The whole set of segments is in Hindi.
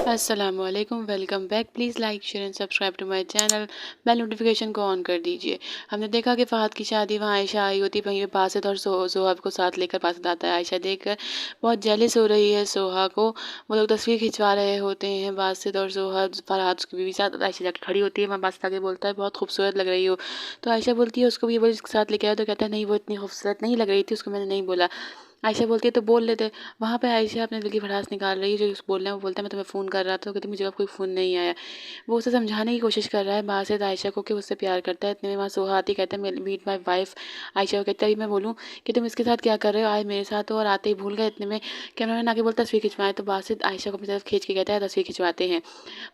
अस्सलामुअलैकुम, welcome back. Please like share and subscribe to my channel. Bell notification को ऑन कर दीजिए। हमने देखा कि फ़हद की शादी, वहाँ आयशा आई होती, वहीं पे बासित और सोहा को साथ लेकर बासित आता है। आयशा देखकर बहुत जेलस हो रही है सोहा को। वो लोग तस्वीर खिंचवा रहे होते हैं, बासित और सोहा। फरहाद उसकी बीवी साथ आयशा जाकर खड़ी होती है, वहाँ बासित आके बोलता है बहुत खूबसूरत लग रही हो। तो आयशा बोलती है उसको भी बोल इसके साथ लेके आया, तो कहता है नहीं वो इतनी खूबसूरत नहीं लग रही थी, उसको मैंने नहीं बोला। आयशा बोलती है तो बोल लेते। वहाँ पे आयशा अपने दिल की भड़ास निकाल रही है, जो बोल रहे हैं वो बोलता है मैं तुम्हें फ़ोन कर रहा था, तो कहती मुझे अब कोई फ़ोन नहीं आया। वो उसे समझाने की कोशिश कर रहा है बासित आयशा को कि उससे प्यार करता है। इतने में वहाँ सोहा आती, कहता है मीट माई वाइफ। आयशा को कहता है मैं बोलूँ कि तुम इसके साथ क्या कर रहे हो, आए मेरे साथ हो, और आते ही भूल गए। इतने में कैमरामैन आके बोलता तस्वीर खिंचवाएं, तो बासित आयशा को अपनी तरफ खींच के कहता है तस्वीर खिंचवाते हैं।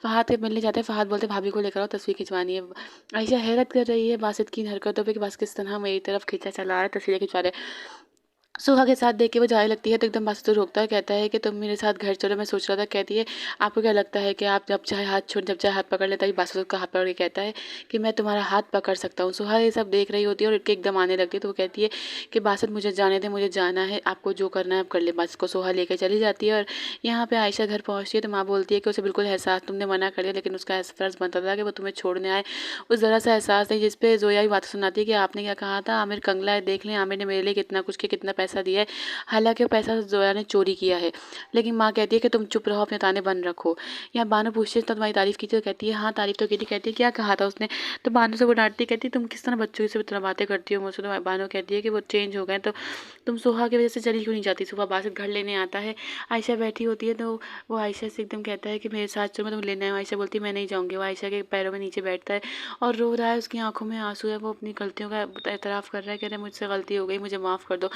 फहद के मिलने जाते हैं, फहद बोलते भाभी को लेकर आओ, तस्वीर खिंचवानी है। आयशा हैरत कर रही है बासित की इन हरकतों पर कि बस किस तरह मेरी तरफ खींचा चला रहा है, तस्वीरें खिंचवा रहे। सुहा के साथ देख के वो जाने लगती है, तो एकदम बासित रोकता है, कहता है कि तुम मेरे साथ घर चलो, मैं सोच रहा था। कहती है आपको क्या लगता है कि आप जब चाहे हाथ छोड़, जब चाहे हाथ पकड़ लेता है। बासित उसका हाथ पकड़ के कहता है कि मैं तुम्हारा हाथ पकड़ सकता हूँ। सुहा ये सब देख रही होती है और इनके एकदम आने लगती है, तो वो कहती है कि बासित मुझे जाने दे, मुझे जाना है, आपको जो करना है आप कर ले। बासित को सुहा लेकर चली जाती है और यहाँ पे आयशा घर पहुँचती है, तो माँ बोलती है कि उसे बिल्कुल एहसास, तुमने मना कर दिया लेकिन उसका फ़र्ज़ बनता था कि वो तुम्हें छोड़ने आए। उस ज़रा सा एहसास नहीं, जिसपे जोया भी बात सुनाती है कि आपने क्या कहा था, आमिर कंगला है, देख लें आमिर ने मेरे लिए कितना कुछ किया, कितना पैसा दिया है। हालाँकि वो पैसा ज़ोया ने चोरी किया है। लेकिन माँ कहती है कि तुम चुप रहो, अपने ताने बंद रखो। यहाँ बानो पूछती है तो तुम्हारी तारीफ़ की थी, तो कहती है हाँ तारीफ़ तो की थी। कहती है क्या कहा था उसने, तो बानो से वो डाँटती है, कहती है तुम किस तरह बच्चों से इतना बातें करती हो मुझसे। तो बानो कहती है कि वो चेंज हो गए, तो तुम सुहा की वजह से चली क्यों नहीं जाती। सुबह बासित घर लेने आता है, आयशा बैठी होती है, तो वो आयशा से एकदम कहता है कि मेरे साथ चलो, मैं तुम्हें लेने आया हूँ। आयशा बोलती है मैं नहीं जाऊँगी। वो आयशा के पैरों में नीचे बैठता है और रो रहा है, उसकी आँखों में आँसू है। वो अपनी गलतियों का एतराफ़ कर रहा है, कह रहा है मुझसे गलती हो गई, मुझे माफ़ कर दो।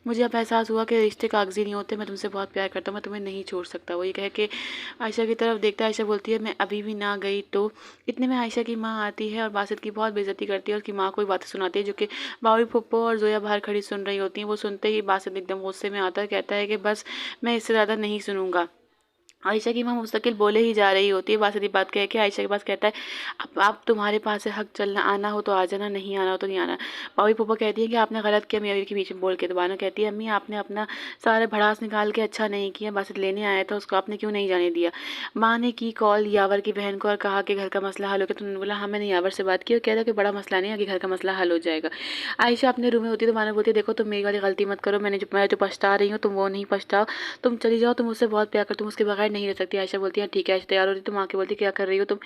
मुझे अब एहसास हुआ कि रिश्ते कागज़ी नहीं होते, मैं तुमसे बहुत प्यार करता हूँ, मैं तुम्हें नहीं छोड़ सकता। वो ये कह के आयशा की तरफ देखता है। आयशा बोलती है मैं अभी भी ना गई तो। इतने में आयशा की माँ आती है और बासित की बहुत बेइज्जती करती है, उसकी माँ को भी बातें सुनाती है, जो कि बावरी फूफो और जोया बाहर खड़ी सुन रही होती हैं। वो सुनते ही बासित एकदम गुस्से में आता है, कहता है कि बस मैं इससे ज़्यादा नहीं सुनूंगा। आयशा की माँ मुस्तकिल बोले ही जा रही होती है। बासित ये बात कह के आयशा के पास कहता है अब तुम्हारे पास है हक, चलना आना हो तो आ जाना, नहीं आना हो तो नहीं आना। पावी पापा कहती है कि आपने गलत किया मियाँ बीवी के बीच में बोल के। तो बानो कहती है अम्मी आपने अपना सारे भड़ास निकाल के अच्छा नहीं किया, बासित लेने आया था उसको आपने क्यों नहीं जाने दिया। माँ ने की कॉल यावर की बहन को और कहा कि घर का मसला हल हो गया। तुमने बोला हाँ मैंने यावर से बात की, और कह रहा कि बड़ा मसला नहीं है कि घर का मसला हल हो जाएगा। आयशा अपने रूम में होती है, तो बानो बोलती है देखो तुम मेरी वाली गलती मत करो, मैं जो पछता रही हूँ तुम वो नहीं पछताओ, तुम चली जाओ, तुम उससे बहुत प्यार कर, तुम उसके बगैर नहीं रह सकती। आयशा बोलती है ठीक है। आयशा तैयार होती है, तो माँ की बोलती है क्या कर रही हो तुम,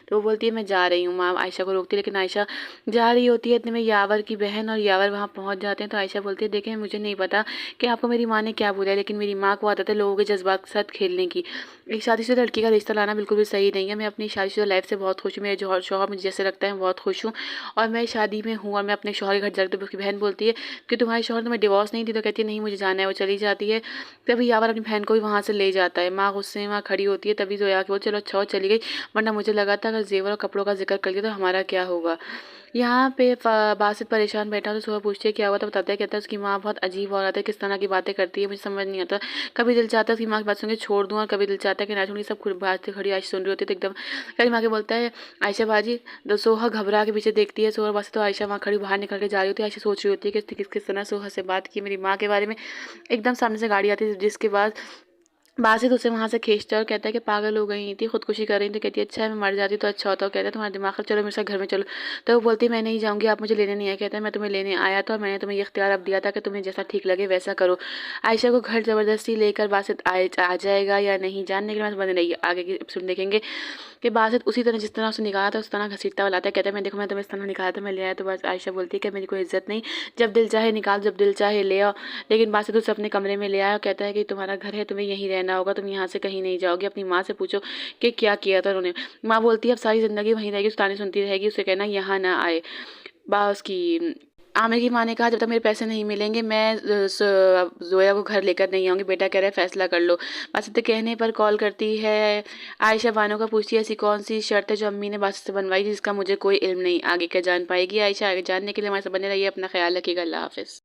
तो वो बोलती है मैं जा रही हूँ। माँ आयशा को रोकती है, लेकिन आयशा जा रही होती है। इतने में यावर की बहन और यावर वहाँ पहुँच जाते हैं, तो आयशा बोलती है देखें मुझे नहीं पता कि आपको मेरी माँ ने क्या बोला है, लेकिन मेरी माँ को आदत है लोगों के जज्बात के साथ खेलने की। एक शादीशुदा लड़की का रिश्ता लाना बिल्कुल भी सही नहीं है। मैं अपनी शादीशुदा लाइफ से बहुत खुश हूँ, मेरे जो शौहर मुझे जैसे लगता है मैं बहुत खुश हूँ, और मैं शादी में हूँ और मैं अपने शौहर के घर जाती हूँ। उसकी बहन बोलती है कि तुम्हारे शौहर तुम्हें डिवोर्स नहीं दी, तो कहती है नहीं मुझे जाना है। वो चली जाती है, तभी यावर अपनी बहन को भी वहाँ से ले जाता है। माँ गुस्से में वहाँ खड़ी होती है, तभी जोया कि वो चलो अच्छा हो चली गई, वरना मुझे लगा था अगर जेवर और कपड़ों का जिक्र कर लिया तो हमारा क्या होगा। यहाँ पे बासित परेशान बैठा, तो सुबह पूछती है क्या हुआ, तो बताता है, कहता है उसकी माँ बहुत अजीब औरत है, किस तरह की बातें करती है मुझे समझ नहीं आता। कभी दिल चाहता है उसकी माँ की बात सुन के छोड़ दूँ, और कभी दिल चाहता है कि ना छोड़ी। सब खुद बात से खड़ी आयशा सुन रही होती है, तो एकदम कहीं माँ के बोलता है आयशा बाजी। तो सोहा घबरा के पीछे देखती है, सोहा बासित, तो आयशा वहाँ खड़ी बाहर निकल के जा रही होती है। आयशा सोच रही होती है कि इसने किस किस तरह सोहा से बात की मेरी माँ के बारे में। एकदम सामने से गाड़ी आती है, जिसके बाद बासित उसे वहाँ से खींचता है और कहता है कि पागल हो गई थी, खुदकुशी कर रही थी। कहती है अच्छा है मैं मर जाती तो अच्छा होता। कहता है तुम्हारा दिमाग खराब, चलो मेरे साथ घर में चलो। तो वो बोलती है मैं नहीं जाऊँगी, आप मुझे लेने नहीं आए। कहता है मैं तुम्हें लेने आया था और मैंने तुम्हें ये इख्तियार अब दिया था कि तुम्हें जैसा ठीक लगे वैसा करो। आयशा को घर ज़बरदस्ती लेकर बासित आ जाएगा या नहीं, जानने के लिए बने रहिए, आगे की एपिसोड देखेंगे कि बासित उसी तरह जिस तरह उसे निकाला था उस तरह घसीटता हुआ लाता है। कहता है मैं देखो मैं तुम्हें इस तरह निकाला था, मैं ले आया। तो बस आयशा बोलती है कि मेरी कोई इज्जत नहीं, जब दिल चाहे निकाल, जब दिल चाहे ले आओ। लेकिन बासित उसे अपने कमरे में ले आया और कहता है कि तुम्हारा घर है, तुम्हें यहीं रहना होगा, तुम यहाँ से कहीं नहीं जाओगी। अपनी माँ से पूछो कि क्या किया था उन्होंने। माँ बोलती है अब सारी ज़िंदगी वहीं रहेगी, ताने सुनती रहेगी, उसे कहना यहाँ ना आए। बा उसकी आमिर की माँ ने कहा जब तक मेरे पैसे नहीं मिलेंगे मैं जोया को घर लेकर नहीं आऊँगी। बेटा कह रहा है फैसला कर लो। बासित के कहने पर कॉल करती है आयशा बानो का, पूछती है ऐसी कौन सी शर्त है जो अम्मी ने बासित से बनवाई जिसका मुझे कोई इल्म नहीं। आगे क्या जान पाएगी आयशा, आगे जानने के लिए हमारे साथ बने रहिए, अपना ख्याल रखिएगा, अल्लाह हाफिज़।